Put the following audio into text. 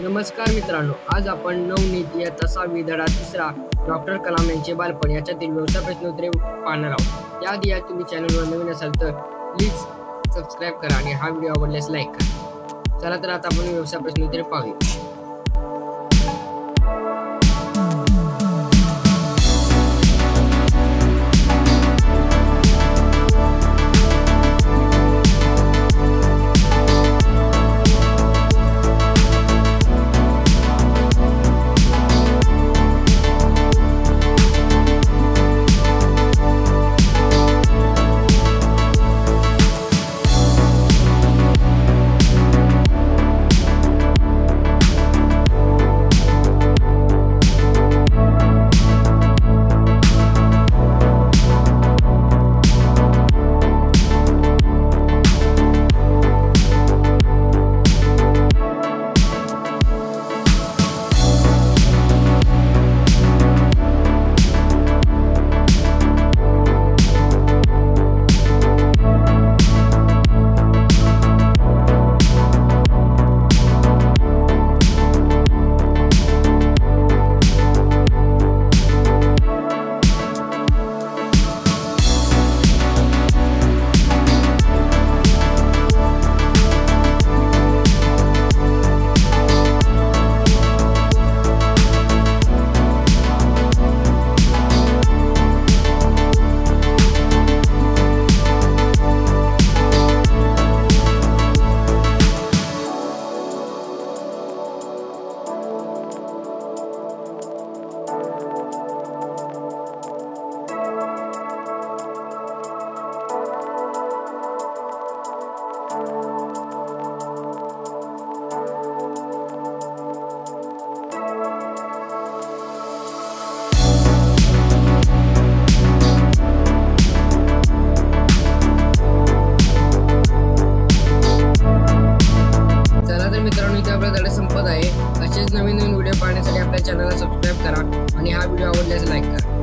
नमस्कार मित्रांनो, आज आपण नवनीत इयत्ता 6वी धडा 3 डॉक्टर कलाम यांचे बालपण याच्यातील व्यवसाय प्रश्नोत्तरे पाहणार आहोत। याआधी तुम्ही चॅनलवर नवीन असाल तर प्लीज सबस्क्राईब करा आणि हा व्हिडिओ आवडल्यास लाईक करा। चला तर आता आपण व्यवसाय प्रश्नोत्तरे पाहूया। मित्रांनो, इथे आपला धडा संपत आहे। असेच नवीन व्हिडिओ पाहण्यासाठी आपल्या चॅनलला सबस्क्राईब करा आणि हा व्हिडिओ आवडल्यास लाईक करा।